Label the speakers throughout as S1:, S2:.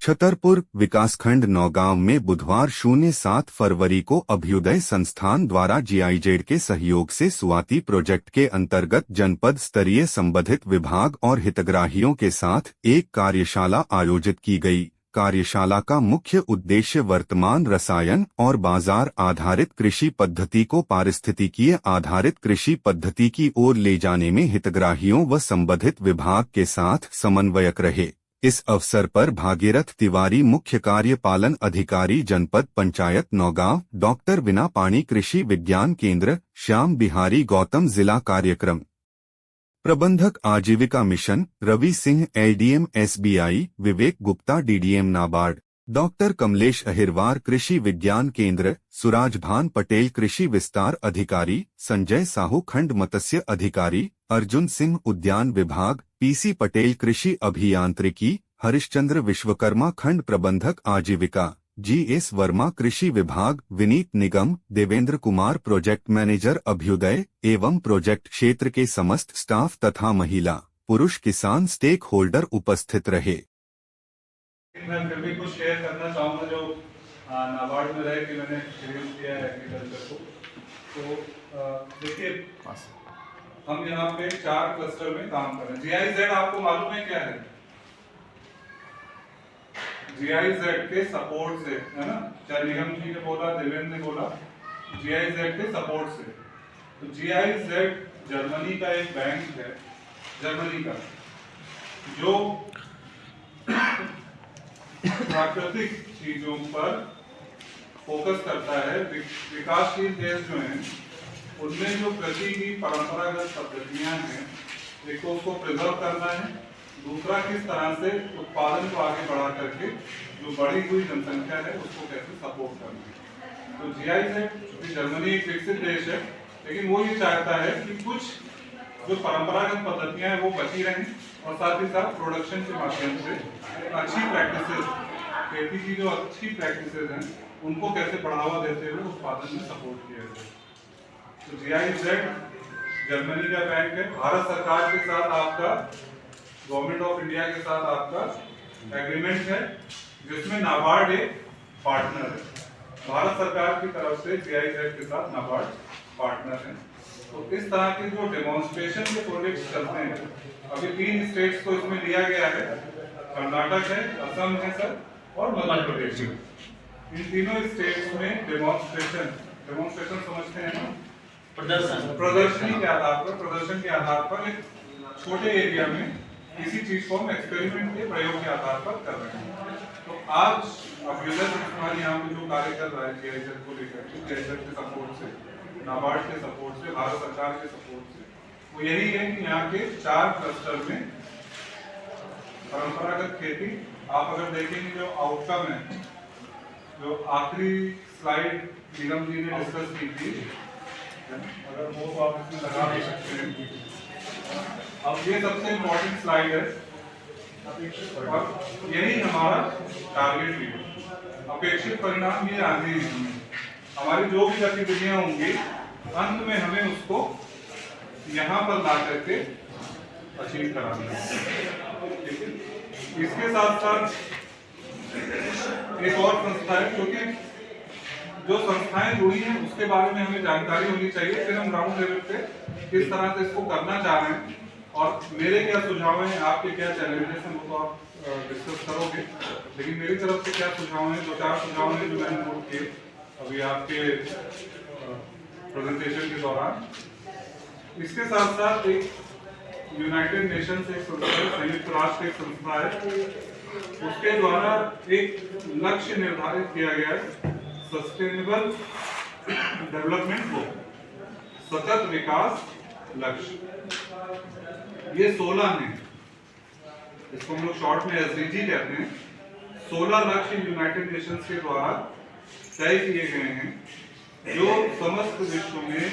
S1: छतरपुर विकासखंड नौगांव में बुधवार 07 फरवरी को अभ्युदय संस्थान द्वारा जीआईजेड के सहयोग से स्वाति प्रोजेक्ट के अंतर्गत जनपद स्तरीय संबंधित विभाग और हितग्राहियों के साथ एक कार्यशाला आयोजित की गई। कार्यशाला का मुख्य उद्देश्य वर्तमान रसायन और बाजार आधारित कृषि पद्धति को पारिस्थितिकीय आधारित कृषि पद्धति की ओर ले जाने में हितग्राहियों व संबंधित विभाग के साथ समन्वयक रहे। इस अवसर पर भागीरथ तिवारी मुख्य कार्यपालन अधिकारी जनपद पंचायत नौगांव, डॉक्टर विना पाणी कृषि विज्ञान केंद्र, श्याम बिहारी गौतम जिला कार्यक्रम प्रबंधक आजीविका mission, Ravi Singh LDM SBI, Vivek Gupta DDM NABARD, doctor Kamlesh Ahirwar Krishi Vigyan केंद्र, सुराज भान पटेल कृषि विस्तार अधिकारी, संजय साहू खंड मत्स्य अधिकारी, अर्जुन सिंह उद्यान विभाग, पीसी पटेल कृषि अभियांत्रिकी, हरिश्चंद्र विश्वकर्मा खंड प्रबंधक आजीविका, जीएस वर्मा कृषि विभाग, विनीत निगम, देवेंद्र कुमार प्रोजेक्ट मैनेजर अभ्युदय एवं प्रोजेक्ट क्षेत्र के समस्त स्टाफ तथा महिला पुरुष किसान स्टेक होल्डर उपस्थित रहे।
S2: मैं फिर भी कुछ शेयर करना चाहूँगा जो नाबार्ड में रहे कि मैंने एक्सपीरियंस किया है एग्रीकल्चर को। तो देखिए, हम यहाँ पे 4 क्लस्टर में काम कर रहे हैं। जीआईजेड आपको मालूम है क्या है? जीआईजेड के सपोर्ट से, है ना, चाहे निगम जी ने बोला, देवेंद्र ने बोला, जीआईजेड के सपोर्ट से। तो जीआईजेड जर्मनी का एक बैंक है, जर्मनी का, जो प्राकृतिक चीजों पर फोकस करता है। विकासशील देश जो हैं उनमें जो कृषि की परंपरागत पद्धतियां हैं, एक तो उसको प्रिजर्व करना है, दूसरा किस तरह से उत्पादन को आगे बढ़ा करके जो बढ़ी हुई जनसंख्या है उसको कैसे सपोर्ट करना है। तो जीआईजेड, जर्मनी एक विकसित देश है, लेकिन वो ये चाहता है कि कुछ जो परंपरागत पद्धतियां हैं वो बची रहें और साथ ही साथ प्रोडक्शन के माध्यम से अच्छी प्रैक्टिसेस, खेती की जो अच्छी प्रैक्टिसेस हैं उनको कैसे बढ़ावा देते हुए उत्पादन में सपोर्ट किया जाए। तो जीआईजेड जर्मनी का बैंक है। भारत सरकार के साथ आपका, गवर्नमेंट ऑफ इंडिया के साथ आपका एग्रीमेंट है, जिसमें नाबार्ड एक पार्टनर है। भारत सरकार की तरफ से जीआईजेड के साथ नाबार्ड पार्टनर है। तो इस तरह के जो डेमोन्स्ट्रेशन के प्रोजेक्ट्स चलते हैं, अभी 3 स्टेट्स को इसमें लिया गया है, कर्नाटक है, असम है सर, और मध्य प्रदेश। इन तीनों स्टेट्स में डेमोन्स्ट्रेशन समझते हैं ना, प्रदर्शनी के आधार पर, प्रदर्शन के आधार पर एक छोटे एरिया में किसी चीज को हम एक्सपेरिमेंट के प्रयोग के आधार पर कर रहे हैं। तो आज अभ्युदय संस्थान यहाँ पे जो कार्य कर रहा है जीआईजेड को लेकर, जीआईजेड के सपोर्ट से, नाबार्ड के सपोर्ट से, भारत सरकार के सपोर्ट से, वो यही है कि यहाँ के 4 क्लस्टर में परंपरागत खेती, आप अगर देखेंगे जो आउटकम है, जो आखिरी स्लाइड निगम जी ने डिस्कस की थी, अगर वो तो आप इसमें लगा दे सकते हैं। अब ये सबसे इम्पोर्टेंट स्लाइड है और यही हमारा टारगेट भी है। अपेक्षित परिणाम ये आने हैं। हमारी जो भी गतिविधियां होंगी, अंत में हमें उसको यहाँ पर ला करके अचीव कराना है। इसके साथ साथ एक और संस्था है, क्योंकि जो संस्थाएं जुड़ी हैं उसके बारे में हमें जानकारी होनी चाहिए, फिर हम ग्राउंड लेवल पे किस तरह से इसको करना चाह रहे हैं और मेरे क्या सुझाव हैं, आपके क्या चैलेंजेस हैं, वो तो आप डिस्कस करोगे, लेकिन मेरी तरफ से क्या सुझाव हैं, 2-4 सुझाव हैं जो मैंने नोट किए अभी आपके प्रेजेंटेशन के दौरान। इसके साथ साथ एक यूनाइटेड नेशंस एक संस्था है, संयुक्त राष्ट्र एक संस्था है, उसके द्वारा एक लक्ष्य निर्धारित किया गया है, सस्टेनेबल डेवलपमेंट गोल, सतत विकास लक्ष्य। ये 16 हैं, इसको हम लोग शॉर्ट में एसडीजी कहते हैं। 16 लक्ष्य यूनाइटेड नेशंस के द्वारा तय किए गए हैं, जो समस्त विश्व में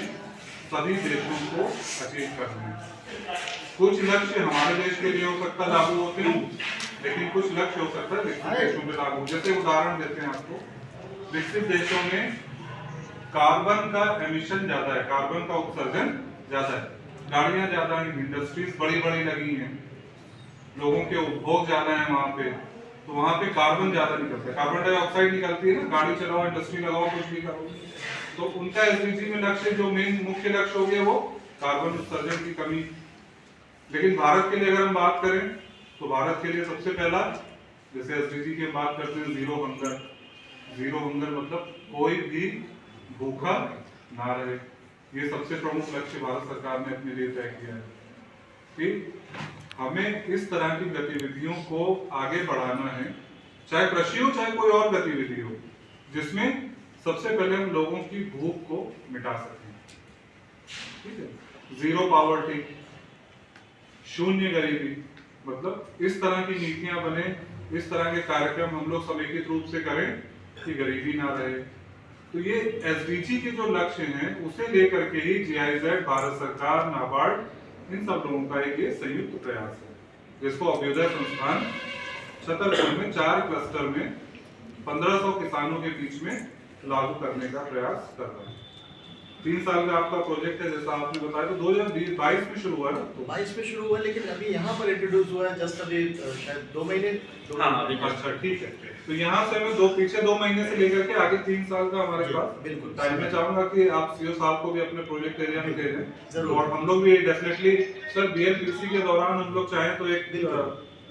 S2: सभी देशों को अचीव करने हैं। कुछ लक्ष्य हमारे देश के लिए हो सकता है लागू होते हैं, लेकिन कुछ लक्ष्य हो सकता है विकसित देशों में लागू। जैसे उदाहरण देते हैं आपको, विकसित देशों में कार्बन का एमिशन ज्यादा है, कार्बन का उत्सर्जन ज्यादा है, गाड़ियां ज्यादा हैं, इंडस्ट्रीज बड़ी बड़ी लगी हैं, लोगों के उपभोग ज्यादा है वहां पे, तो वहां पे कार्बन ज्यादा निकलता है, कार्बन डाइऑक्साइड निकलती है ना, गाड़ी चलाओ, इंडस्ट्री लगाओ, कुछ भी करो। तो उनका एसडीजी में लक्ष्य, जो मेन मुख्य लक्ष्य हो गया वो कार्बन उत्सर्जन की कमी। लेकिन भारत के लिए अगर हम बात करें तो भारत के लिए सबसे पहला, जैसे एसडीजी की बात करते हैं, जीरो हंगर। जीरो हंगर मतलब कोई भी भूखा ना रहे। ये सबसे प्रमुख लक्ष्य भारत सरकार ने अपने लिए तय किया है कि हमें इस तरह की गतिविधियों को आगे बढ़ाना है, चाहे कृषि हो चाहे कोई और गतिविधि हो, जिसमें सबसे पहले हम लोगों की भूख को मिटा सकें। ठीक है, जीरो पॉवर्टी, शून्य गरीबी, मतलब इस तरह की नीतियां बने, इस तरह के कार्यक्रम हम लोग समेकित रूप से करें कि गरीबी ना रहे। तो ये एसडीजी के जो लक्ष्य हैं उसे लेकर के ही जीआईजेड, भारत सरकार, नाबार्ड, इन सब लोगों का एक ये संयुक्त प्रयास है, जिसको अभ्युदय संस्थान छतरपुर में 4 क्लस्टर में 1500 किसानों के बीच में लागू करने का प्रयास कर रहा है। 3 साल का आपका प्रोजेक्ट है, जैसा आपने बताया। तो 2022 में शुरू हुआ ना?
S3: तो 22 में शुरू हुआ, लेकिन अभी यहाँ पर इंट्रोड्यूस हुआ है जस्ट अभी शायद 2 महीने।
S2: हाँ, अच्छा ठीक है। तो यहाँ से हमें पीछे 2 महीने से लेकर के आगे 3 साल का हमारे पास
S3: बिल्कुल
S2: टाइम। मैं चाहूंगा कि आप सीओ साहब को भी अपने प्रोजेक्ट एरिया में भेजें,
S3: जरूर।
S2: और हम लोग भी डेफिनेटली सर बीएलपीसी के दौरान हम लोग चाहें तो एक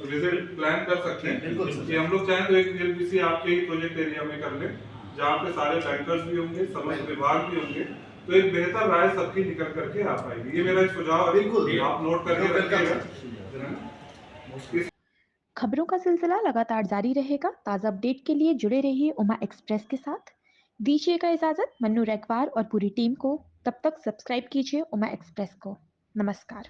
S2: विजिट प्लान कर सकते हैं कि हम लोग चाहें तो एक बीएलपीसी आपके ही प्रोजेक्ट एरिया में कर लें, जहाँ पे सारे बैंकर्स भी होंगे, समस्त विभाग भी होंगे, तो एक बेहतर राय सबकी निकल करके आ पाएगी। ये मेरा एक सुझाव है,
S3: बिल्कुल
S2: आप नोट करके रखिएगा।
S4: खबरों का सिलसिला लगातार जारी रहेगा। ताज़ा अपडेट के लिए जुड़े रहिए उमा एक्सप्रेस के साथ। दीजिएगा इजाजत मन्नू रैकवार और पूरी टीम को। तब तक सब्सक्राइब कीजिए उमा एक्सप्रेस को। नमस्कार।